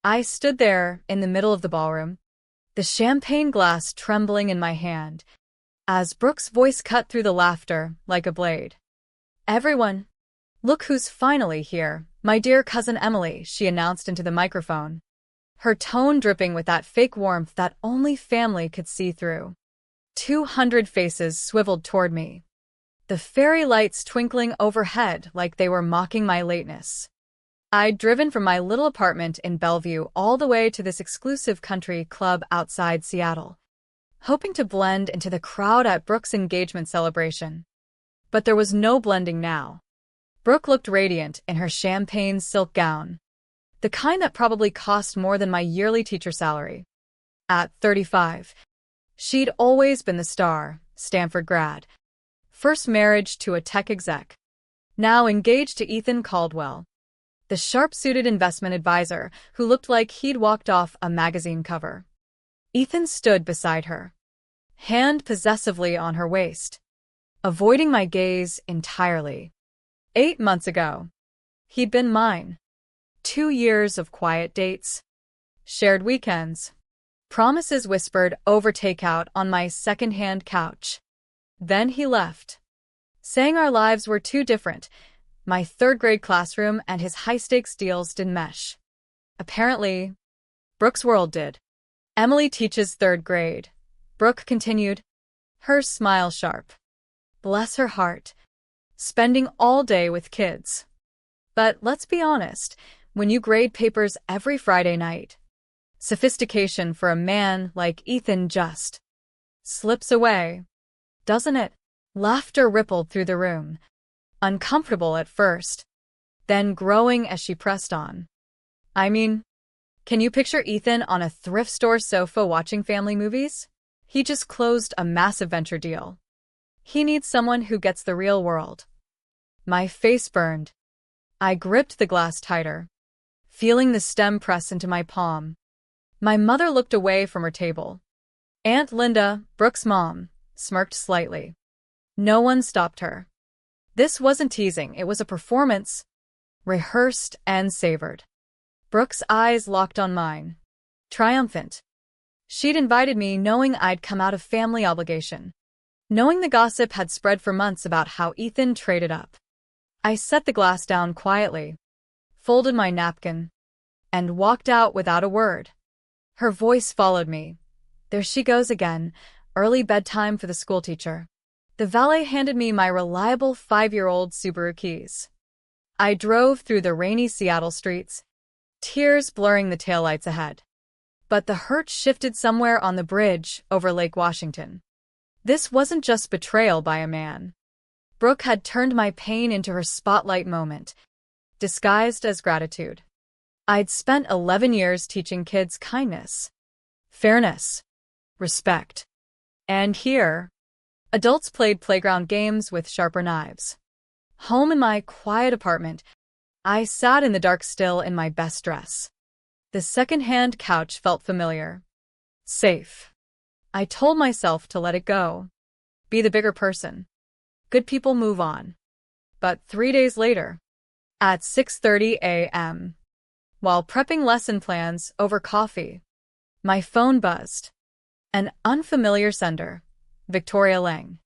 I stood there in the middle of the ballroom, the champagne glass trembling in my hand, as Brooke's voice cut through the laughter like a blade. "Everyone, look who's finally here, my dear cousin Emily," she announced into the microphone, her tone dripping with that fake warmth that only family could see through. 200 faces swiveled toward me, the fairy lights twinkling overhead like they were mocking my lateness. I'd driven from my little apartment in Bellevue all the way to this exclusive country club outside Seattle, hoping to blend into the crowd at Brooke's engagement celebration. But there was no blending now. Brooke looked radiant in her champagne silk gown, the kind that probably cost more than my yearly teacher salary. At 35, she'd always been the star, Stanford grad, first marriage to a tech exec, now engaged to Ethan Caldwell, the sharp-suited investment advisor who looked like he'd walked off a magazine cover. Ethan stood beside her, hand possessively on her waist, avoiding my gaze entirely. 8 months ago, he'd been mine. 2 years of quiet dates, shared weekends, promises whispered over takeout on my second-hand couch. Then he left, saying our lives were too different. My third-grade classroom and his high-stakes deals didn't mesh. Apparently, Brooke's world did. "Emily teaches third grade," Brooke continued, her smile sharp. "Bless her heart, spending all day with kids. But let's be honest, when you grade papers every Friday night, sophistication for a man like Ethan just slips away, doesn't it?" Laughter rippled through the room, uncomfortable at first, then growing as she pressed on. "I mean, can you picture Ethan on a thrift store sofa watching family movies? He just closed a massive venture deal. He needs someone who gets the real world." My face burned. I gripped the glass tighter, feeling the stem press into my palm. My mother looked away from her table. Aunt Linda, Brooke's mom, smirked slightly. No one stopped her. This wasn't teasing, it was a performance, rehearsed and savored. Brooke's eyes locked on mine, triumphant. She'd invited me knowing I'd come out of family obligation, knowing the gossip had spread for months about how Ethan traded up. I set the glass down quietly, folded my napkin, and walked out without a word. Her voice followed me. There she goes again, early bedtime for the schoolteacher. The valet handed me my reliable 5-year-old Subaru keys. I drove through the rainy Seattle streets, tears blurring the taillights ahead. But the hurt shifted somewhere on the bridge over Lake Washington. This wasn't just betrayal by a man. Brooke had turned my pain into her spotlight moment, disguised as gratitude. I'd spent 11 years teaching kids kindness, fairness, respect. And here, adults played playground games with sharper knives. Home in my quiet apartment, I sat in the dark still in my best dress. The second-hand couch felt familiar. Safe. I told myself to let it go. Be the bigger person. Good people move on. But 3 days later, at 6:30 a.m., while prepping lesson plans over coffee, my phone buzzed. An unfamiliar sender, Victoria Lang.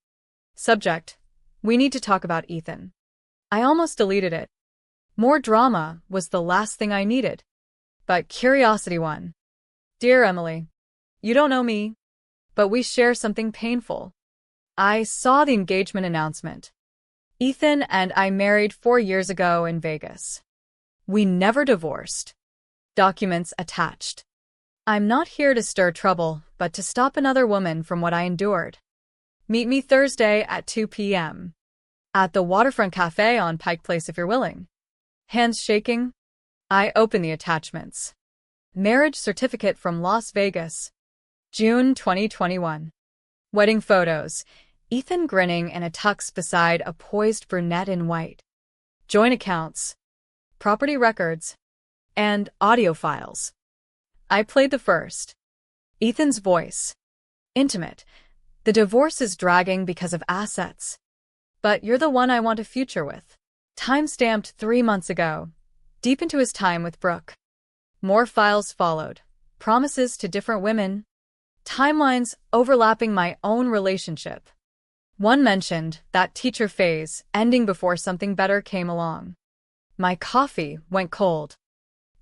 Subject: "We need to talk about Ethan." I almost deleted it. More drama was the last thing I needed. But curiosity won. "Dear Emily, you don't know me, but we share something painful." I saw the engagement announcement. Ethan and I married 4 years ago in Vegas. We never divorced. Documents attached. I'm not here to stir trouble, but to stop another woman from what I endured. Meet me Thursday at 2 p.m. at the Waterfront Cafe on Pike Place if you're willing. Hands shaking, I open the attachments. Marriage certificate from Las Vegas, June 2021. Wedding photos. Ethan grinning in a tux beside a poised brunette in white. Joint accounts, property records, and audio files. I played the first. Ethan's voice. Intimate. "The divorce is dragging because of assets. But you're the one I want a future with." Time-stamped 3 months ago, deep into his time with Brooke. More files followed. Promises to different women. Timelines overlapping my own relationship. One mentioned that teacher phase ending before something better came along. My coffee went cold.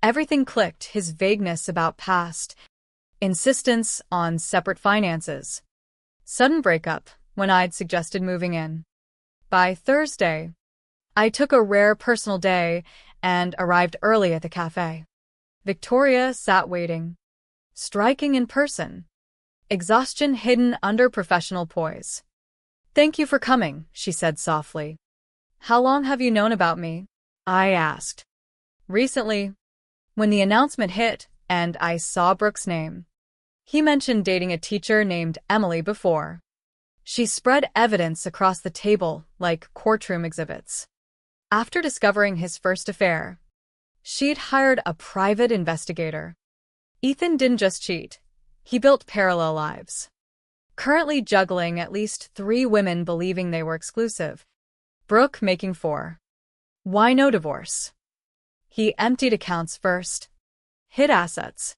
Everything clicked, his vagueness about past, insistence on separate finances. Sudden breakup when I'd suggested moving in. By Thursday, I took a rare personal day and arrived early at the cafe. Victoria sat waiting, striking in person, exhaustion hidden under professional poise. "Thank you for coming," she said softly. "How long have you known about me?" I asked. "Recently, when the announcement hit and I saw Brooke's name. He mentioned dating a teacher named Emily before." She spread evidence across the table like courtroom exhibits. After discovering his first affair, she'd hired a private investigator. Ethan didn't just cheat. He built parallel lives. Currently juggling at least 3 women believing they were exclusive. Brooke making 4. Why no divorce? He emptied accounts first. Hid assets.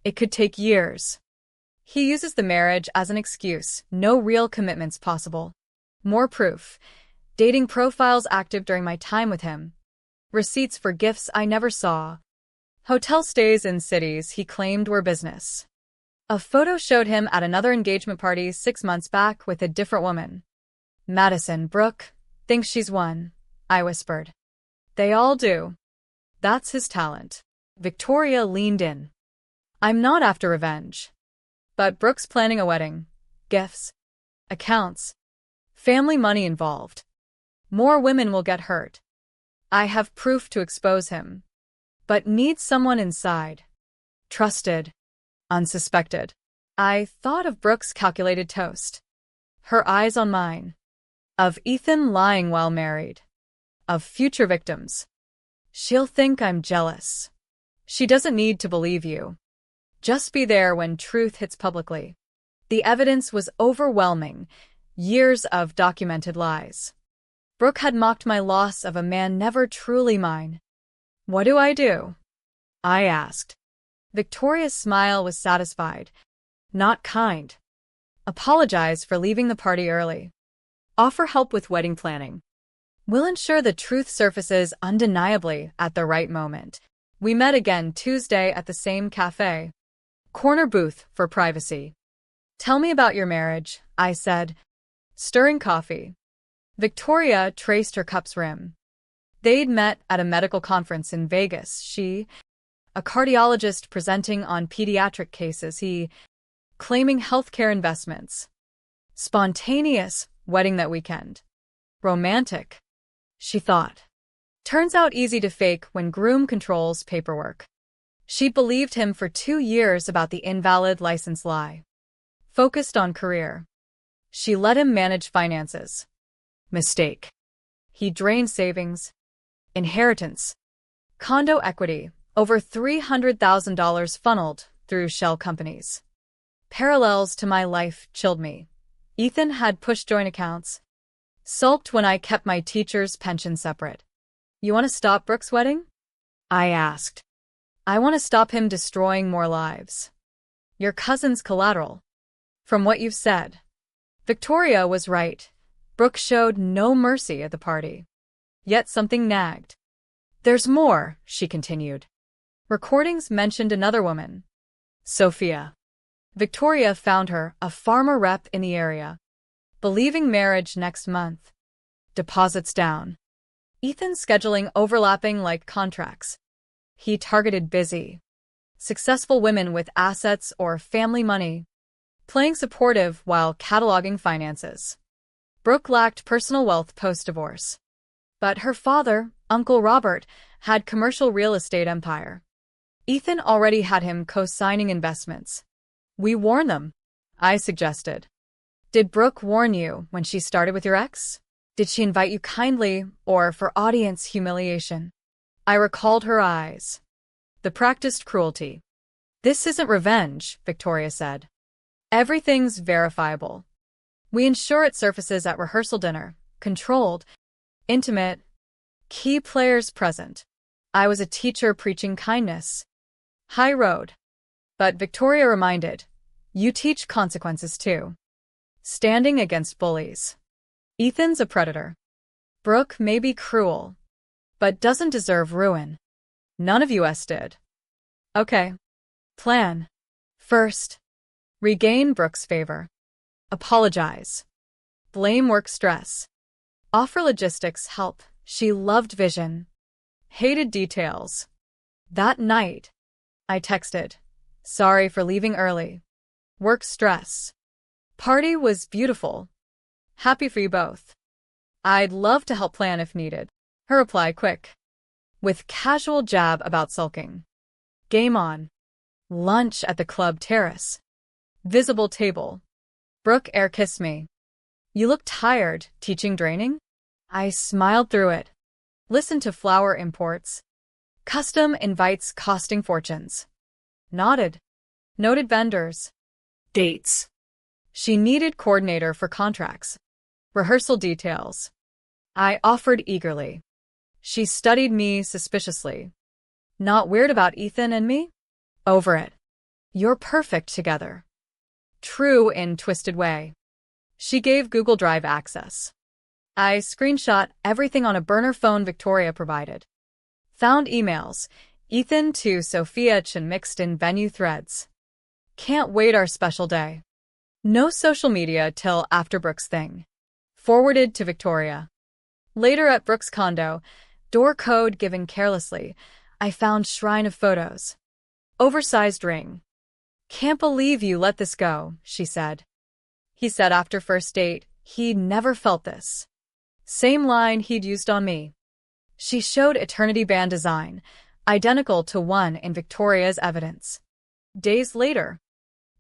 It could take years. He uses the marriage as an excuse. No real commitments possible. More proof. Dating profiles active during my time with him. Receipts for gifts I never saw. Hotel stays in cities he claimed were business. A photo showed him at another engagement party 6 months back with a different woman. "Madison, Brooke thinks she's won," I whispered. "They all do. That's his talent." Victoria leaned in. "I'm not after revenge. But Brooke's planning a wedding. Gifts. Accounts. Family money involved. More women will get hurt. I have proof to expose him. But need someone inside. Trusted. Unsuspected." I thought of Brooke's calculated toast. Her eyes on mine. Of Ethan lying while married. Of future victims. "She'll think I'm jealous." "She doesn't need to believe you. Just be there when truth hits publicly." The evidence was overwhelming. Years of documented lies. Brooke had mocked my loss of a man never truly mine. "What do?" I asked. Victoria's smile was satisfied, not kind. "Apologize for leaving the party early. Offer help with wedding planning. We'll ensure the truth surfaces undeniably at the right moment." We met again Tuesday at the same cafe. Corner booth for privacy. "Tell me about your marriage," I said, stirring coffee. Victoria traced her cup's rim. They'd met at a medical conference in Vegas. She, a cardiologist presenting on pediatric cases, he, claiming healthcare investments. Spontaneous wedding that weekend. Romantic, she thought. Turns out easy to fake when groom controls paperwork. She'd believed him for 2 years about the invalid license lie. Focused on career. She let him manage finances. Mistake. He drained savings. Inheritance. Condo equity. Over $300,000 funneled through shell companies. Parallels to my life chilled me. Ethan had pushed joint accounts. Sulked when I kept my teacher's pension separate. "You want to stop Brooke's wedding?" I asked. "I want to stop him destroying more lives. Your cousin's collateral. From what you've said." Victoria was right. Brooke showed no mercy at the party. Yet something nagged. "There's more," she continued. Recordings mentioned another woman. Sophia. Victoria found her, a farmer rep in the area. Believing marriage next month. Deposits down. Ethan scheduling overlapping like contracts. He targeted busy, successful women with assets or family money, playing supportive while cataloging finances. Brooke lacked personal wealth post-divorce. But her father, Uncle Robert, had commercial real estate empire. Ethan already had him co-signing investments. "We warn them," I suggested. "Did Brooke warn you when she started with your ex? Did she invite you kindly or for audience humiliation?" I recalled her eyes. The practiced cruelty. "This isn't revenge," Victoria said. "Everything's verifiable. We ensure it surfaces at rehearsal dinner, controlled, intimate, key players present." I was a teacher preaching kindness. High road. But Victoria reminded, you teach consequences too. Standing against bullies. Ethan's a predator. Brooke may be cruel, but doesn't deserve ruin. None of us did. Okay. Plan. First, regain Brooke's favor. Apologize. Blame work stress. Offer logistics help. She loved vision. Hated details. That night, I texted, sorry for leaving early. Work stress. Party was beautiful. Happy for you both. I'd love to help plan if needed. Her reply quick. With casual jab about sulking. Game on. Lunch at the club terrace. Visible table. Brooke air kissed me. You look tired, teaching draining? I smiled through it. Listened to flower imports. Custom invites costing fortunes. Nodded. Noted vendors. Dates. She needed coordinator for contracts. Rehearsal details. I offered eagerly. She studied me suspiciously. Not weird about Ethan and me? Over it. You're perfect together. True in twisted way. She gave Google Drive access. I screenshot everything on a burner phone Victoria provided. Found emails. Ethan to Sophia Chen mixed in venue threads. Can't wait our special day. No social media till after Brooke's thing. Forwarded to Victoria. Later at Brooke's condo, door code given carelessly, I found shrine of photos. Oversized ring. Can't believe you let this go, she said. He said after first date, he'd never felt this. Same line he'd used on me. She showed eternity band design, identical to one in Victoria's evidence. Days later,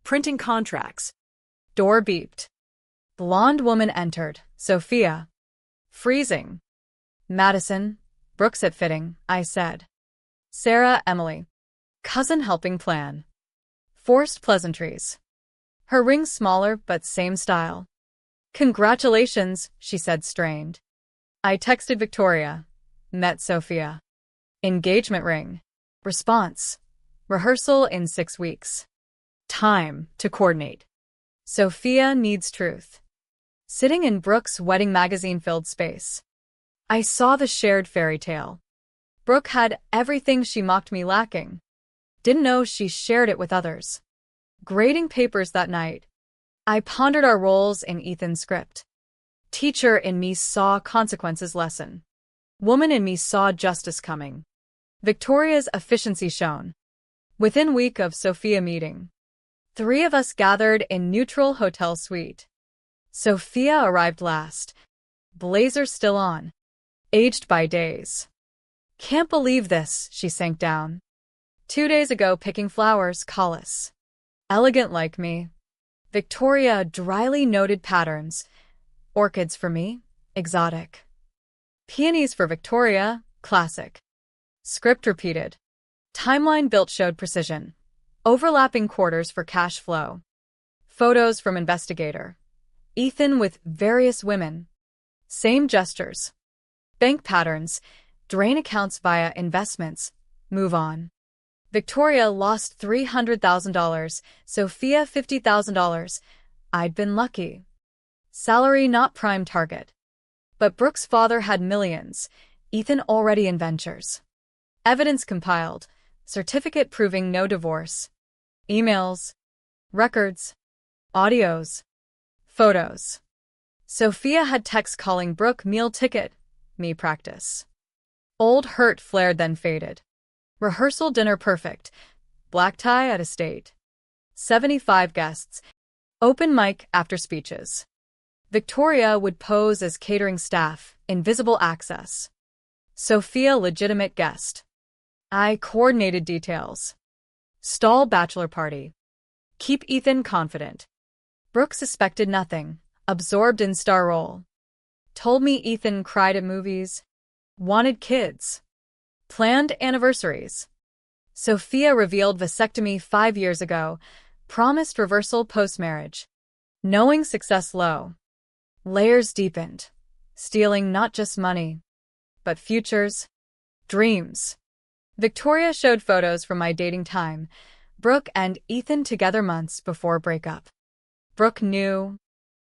printing contracts. Door beeped. Blonde woman entered, Sophia. Freezing. Madison, Brooks at fitting, I said. Sarah, Emily. Cousin helping plan. Forced pleasantries. Her ring smaller but same style. Congratulations, she said strained. I texted Victoria. Met Sophia. Engagement ring. Response. Rehearsal in 6 weeks. Time to coordinate. Sophia needs truth. Sitting in Brooke's wedding magazine-filled space. I saw the shared fairy tale. Brooke had everything she mocked me lacking. Didn't know she shared it with others. Grading papers that night, I pondered our roles in Ethan's script. Teacher in me saw consequences lessen. Woman in me saw justice coming. Victoria's efficiency shone. Within week of Sophia meeting, 3 of us gathered in neutral hotel suite. Sophia arrived last. Blazer still on. Aged by days. Can't believe this, she sank down. 2 days ago picking flowers, callous. Elegant like me. Victoria dryly noted patterns. Orchids for me, exotic. Peonies for Victoria, classic. Script repeated. Timeline built showed precision. Overlapping quarters for cash flow. Photos from investigator. Ethan with various women. Same gestures. Bank patterns. Drain accounts via investments. Move on. Victoria lost $300,000, Sophia $50,000. I'd been lucky. Salary not prime target. But Brooke's father had millions, Ethan already in ventures. Evidence compiled, certificate proving no divorce. Emails, records, audios, photos. Sophia had texts calling Brooke meal ticket, me practice. Old hurt flared then faded. Rehearsal dinner perfect. Black tie at estate. 75 guests. Open mic after speeches. Victoria would pose as catering staff, invisible access. Sophia legitimate guest. I coordinated details. Stall bachelor party. Keep Ethan confident. Brooke suspected nothing, absorbed in star role. Told me Ethan cried at movies. Wanted kids. Planned anniversaries. Sophia revealed vasectomy 5 years ago. Promised reversal post-marriage. Knowing success low. Layers deepened. Stealing not just money, but futures. Dreams. Victoria showed photos from my dating time. Brooke and Ethan together months before breakup. Brooke knew,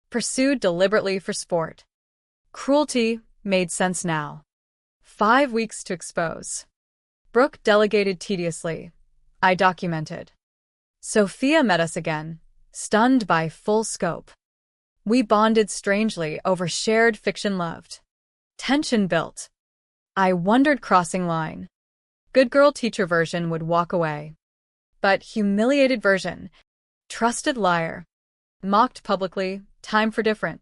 pursued deliberately for sport. Cruelty made sense now. 5 weeks to expose. Brooke delegated tediously. I documented. Sophia met us again, stunned by full scope. We bonded strangely over shared fiction loved. Tension built. I wondered crossing line. Good girl teacher version would walk away. But humiliated version, trusted liar. Mocked publicly, time for different.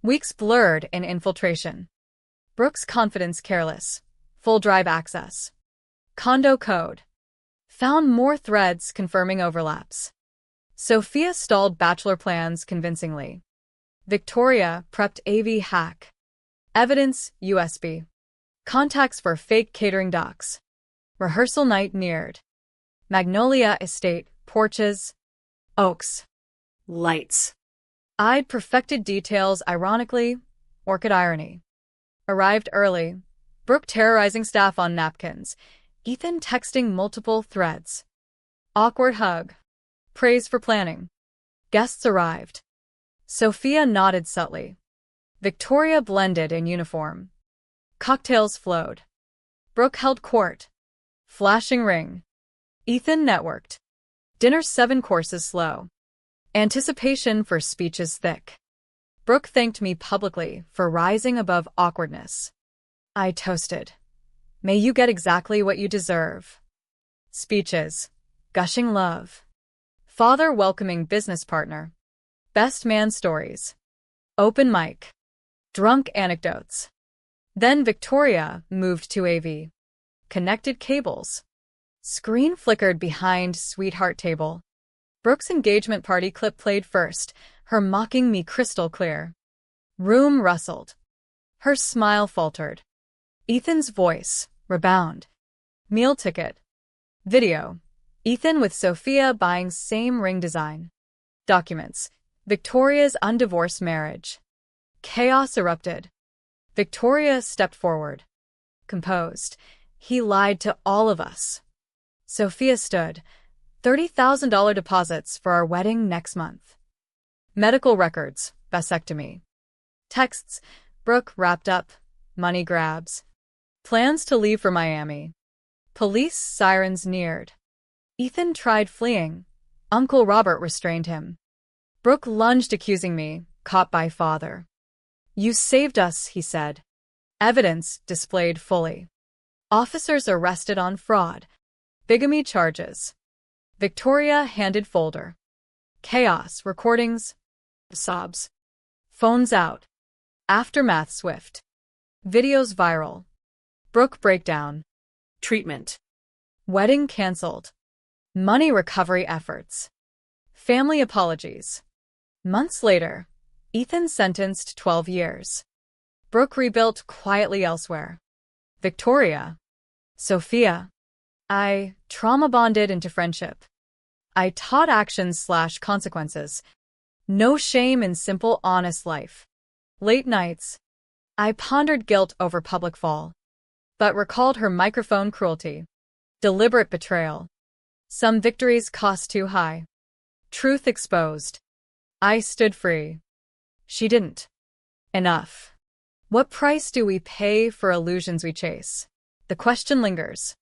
Weeks blurred in infiltration. Brooke's confidence careless. Full drive access. Condo code. Found more threads confirming overlaps. Sophia stalled bachelor plans convincingly. Victoria prepped AV hack. Evidence USB. Contacts for fake catering docs. Rehearsal night neared. Magnolia Estate, porches, oaks, lights. I'd perfected details ironically, orchid irony. Arrived early. Brooke terrorizing staff on napkins. Ethan texting multiple threads. Awkward hug. Praise for planning. Guests arrived. Sophia nodded subtly. Victoria blended in uniform. Cocktails flowed. Brooke held court. Flashing ring. Ethan networked. Dinner 7 courses slow. Anticipation for speeches thick. Brooke thanked me publicly for rising above awkwardness. I toasted. May you get exactly what you deserve. Speeches. Gushing love. Father welcoming business partner. Best man stories. Open mic. Drunk anecdotes. Then Victoria moved to AV. Connected cables. Screen flickered behind sweetheart table. Brooke's engagement party clip played first, her mocking me crystal clear. Room rustled. Her smile faltered. Ethan's voice, rebound. Meal ticket. Video. Ethan with Sophia buying same ring design. Documents. Victoria's undivorced marriage. Chaos erupted. Victoria stepped forward. Composed. He lied to all of us. Sophia stood. $30,000 deposits for our wedding next month. Medical records, vasectomy. Texts, Brooke wrapped up, money grabs. Plans to leave for Miami. Police sirens neared. Ethan tried fleeing. Uncle Robert restrained him. Brooke lunged accusing me, caught by father. You saved us, he said. Evidence displayed fully. Officers arrested on fraud. Bigamy charges. Victoria handed folder. Chaos, recordings. Sobs. Phones out. Aftermath swift. Videos viral. Brooke breakdown. Treatment. Wedding cancelled. Money recovery efforts. Family apologies. Months later, Ethan sentenced 12 years. Brooke rebuilt quietly elsewhere. Victoria. Sophia. I trauma bonded into friendship. I taught actions/consequences. No shame in simple, honest life. Late nights. I pondered guilt over public fall, but recalled her microphone cruelty. Deliberate betrayal. Some victories cost too high. Truth exposed. I stood free. She didn't. Enough. What price do we pay for illusions we chase? The question lingers.